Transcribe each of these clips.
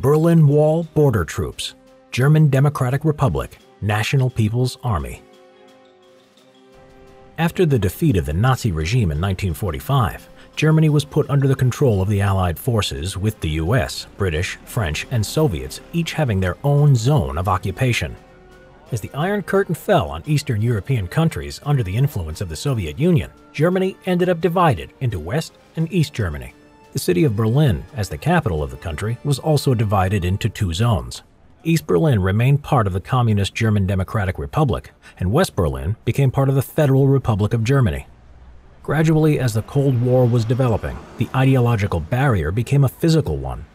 Berlin Wall Border Troops, German Democratic Republic, National People's Army. After the defeat of the Nazi regime in 1945, Germany was put under the control of the Allied forces, with the US, British, French, and Soviets each having their own zone of occupation. As the Iron Curtain fell on Eastern European countries under the influence of the Soviet Union, Germany ended up divided into West and East Germany. The city of Berlin, as the capital of the country, was also divided into two zones. East Berlin remained part of the Communist German Democratic Republic, and West Berlin became part of the Federal Republic of Germany. Gradually, as the Cold War was developing, the ideological barrier became a physical one.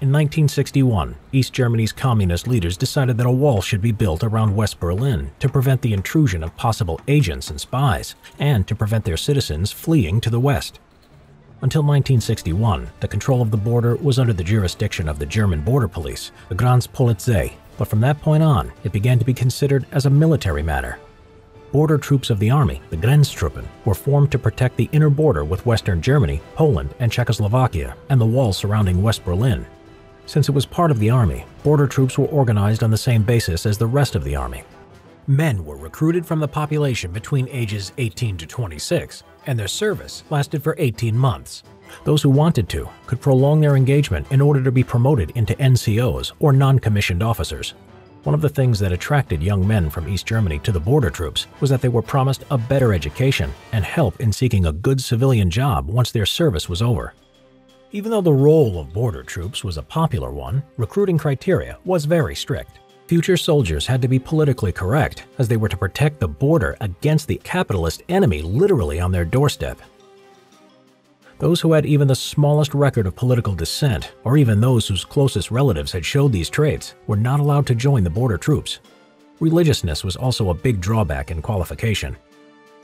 In 1961, East Germany's communist leaders decided that a wall should be built around West Berlin to prevent the intrusion of possible agents and spies, and to prevent their citizens fleeing to the west. Until 1961, the control of the border was under the jurisdiction of the German border police, the Grenzpolizei, but from that point on, it began to be considered as a military matter. Border troops of the army, the Grenztruppen, were formed to protect the inner border with Western Germany, Poland, and Czechoslovakia, and the wall surrounding West Berlin. Since it was part of the army, border troops were organized on the same basis as the rest of the army. Men were recruited from the population between ages 18 to 26, and their service lasted for 18 months. Those who wanted to could prolong their engagement in order to be promoted into NCOs, or non-commissioned officers. One of the things that attracted young men from East Germany to the border troops was that they were promised a better education and help in seeking a good civilian job once their service was over. Even though the role of border troops was a popular one, recruiting criteria was very strict. Future soldiers had to be politically correct, as they were to protect the border against the capitalist enemy literally on their doorstep. Those who had even the smallest record of political dissent, or even those whose closest relatives had showed these traits, were not allowed to join the border troops. Religiousness was also a big drawback in qualification.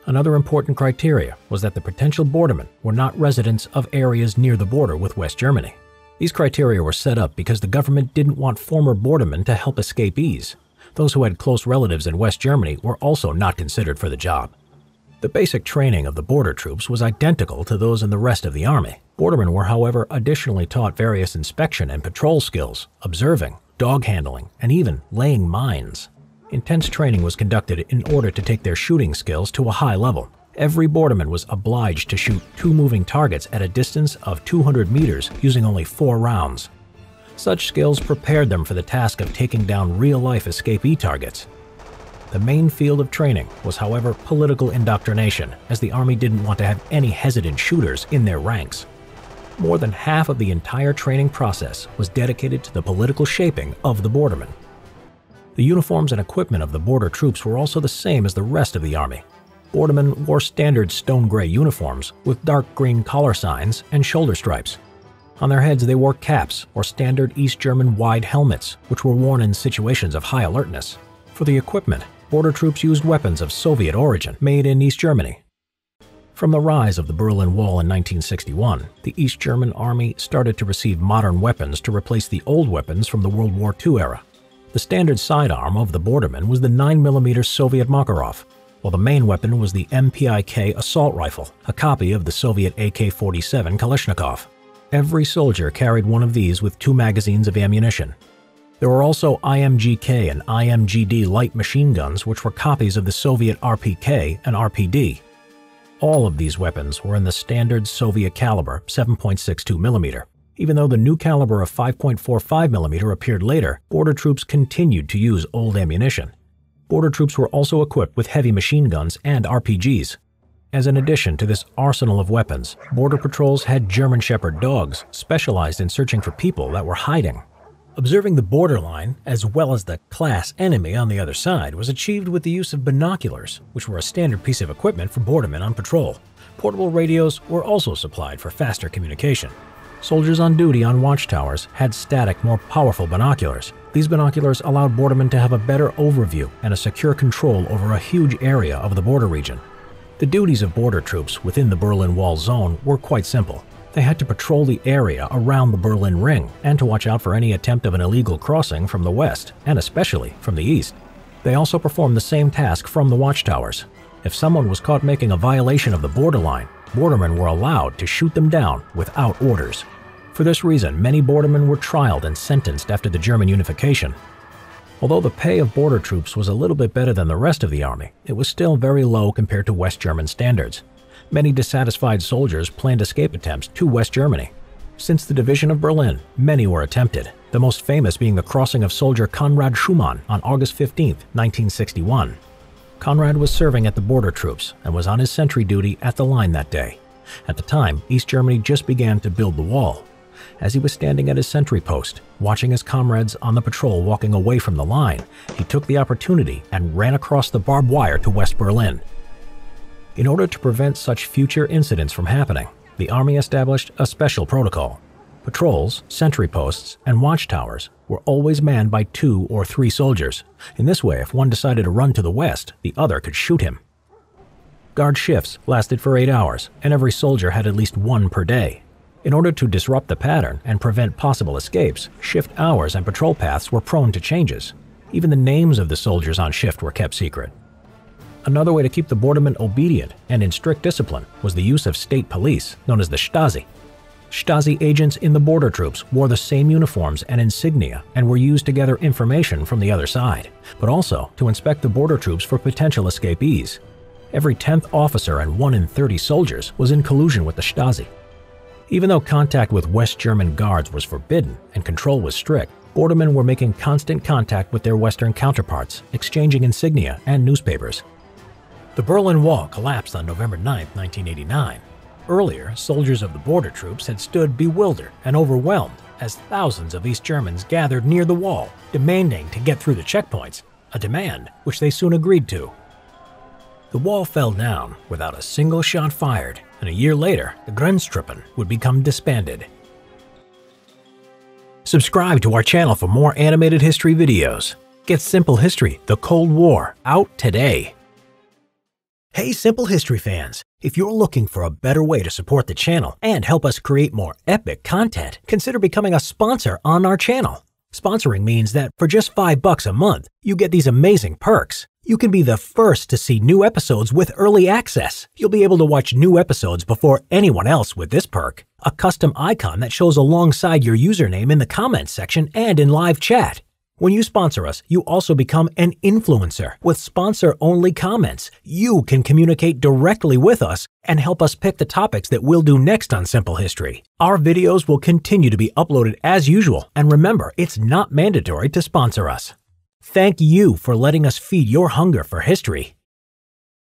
Another important criteria was that the potential bordermen were not residents of areas near the border with West Germany. These criteria were set up because the government didn't want former bordermen to help escapees. Those who had close relatives in West Germany were also not considered for the job. The basic training of the border troops was identical to those in the rest of the army. Bordermen were, however, additionally taught various inspection and patrol skills, observing, dog handling, and even laying mines. Intense training was conducted in order to take their shooting skills to a high level. Every borderman was obliged to shoot 2 moving targets at a distance of 200 meters using only 4 rounds. Such skills prepared them for the task of taking down real-life escapee targets. The main field of training was, however, political indoctrination, as the army didn't want to have any hesitant shooters in their ranks. More than half of the entire training process was dedicated to the political shaping of the bordermen. The uniforms and equipment of the border troops were also the same as the rest of the army. Bordermen wore standard stone gray uniforms with dark green collar signs and shoulder stripes. On their heads they wore caps or standard East German wide helmets, which were worn in situations of high alertness. For the equipment, border troops used weapons of Soviet origin made in East Germany. From the rise of the Berlin Wall in 1961, the East German army started to receive modern weapons to replace the old weapons from the World War II era. The standard sidearm of the bordermen was the 9mm Soviet Makarov, while the main weapon was the MPIK assault rifle, a copy of the Soviet AK-47 Kalashnikov. Every soldier carried one of these with 2 magazines of ammunition. There were also IMGK and IMGD light machine guns, which were copies of the Soviet RPK and RPD. All of these weapons were in the standard Soviet caliber 7.62mm. Even though the new caliber of 5.45mm appeared later, border troops continued to use old ammunition. Border troops were also equipped with heavy machine guns and RPGs. As an addition to this arsenal of weapons, border patrols had German Shepherd dogs specialized in searching for people that were hiding. Observing the borderline, as well as the class enemy on the other side, was achieved with the use of binoculars, which were a standard piece of equipment for bordermen on patrol. Portable radios were also supplied for faster communication. Soldiers on duty on watchtowers had static, more powerful binoculars. These binoculars allowed bordermen to have a better overview and a secure control over a huge area of the border region. The duties of border troops within the Berlin Wall zone were quite simple. They had to patrol the area around the Berlin Ring and to watch out for any attempt of an illegal crossing from the west, and especially from the east. They also performed the same task from the watchtowers. If someone was caught making a violation of the borderline, bordermen were allowed to shoot them down without orders. For this reason, many bordermen were trialed and sentenced after the German unification. Although the pay of border troops was a little bit better than the rest of the army, it was still very low compared to West German standards. Many dissatisfied soldiers planned escape attempts to West Germany. Since the division of Berlin, many were attempted, the most famous being the crossing of soldier Conrad Schumann on August 15, 1961. Conrad was serving at the border troops and was on his sentry duty at the line that day. At the time, East Germany just began to build the wall. As he was standing at his sentry post, watching his comrades on the patrol walking away from the line, he took the opportunity and ran across the barbed wire to West Berlin. In order to prevent such future incidents from happening, the army established a special protocol. Patrols, sentry posts, and watchtowers were always manned by 2 or 3 soldiers. In this way, if one decided to run to the west, the other could shoot him. Guard shifts lasted for 8 hours, and every soldier had at least one per day. In order to disrupt the pattern and prevent possible escapes, shift hours and patrol paths were prone to changes. Even the names of the soldiers on shift were kept secret. Another way to keep the bordermen obedient and in strict discipline was the use of state police, known as the Stasi. Stasi agents in the border troops wore the same uniforms and insignia and were used to gather information from the other side, but also to inspect the border troops for potential escapees. Every 10th officer and 1 in 30 soldiers was in collusion with the Stasi. Even though contact with West German guards was forbidden and control was strict, bordermen were making constant contact with their Western counterparts, exchanging insignia and newspapers. The Berlin Wall collapsed on November 9, 1989. Earlier, soldiers of the border troops had stood bewildered and overwhelmed as thousands of East Germans gathered near the wall, demanding to get through the checkpoints, a demand which they soon agreed to. The wall fell down without a single shot fired, and a year later, the Grenztruppen would become disbanded. Subscribe to our channel for more animated history videos. Get Simple History: The Cold War out today. Hey Simple History fans, if you're looking for a better way to support the channel and help us create more epic content, consider becoming a sponsor on our channel. Sponsoring means that for just $5 a month, you get these amazing perks. You can be the first to see new episodes with early access. You'll be able to watch new episodes before anyone else with this perk. A custom icon that shows alongside your username in the comments section and in live chat. When you sponsor us, you also become an influencer with sponsor-only comments. You can communicate directly with us and help us pick the topics that we'll do next on Simple History. Our videos will continue to be uploaded as usual, and remember, it's not mandatory to sponsor us. Thank you for letting us feed your hunger for history.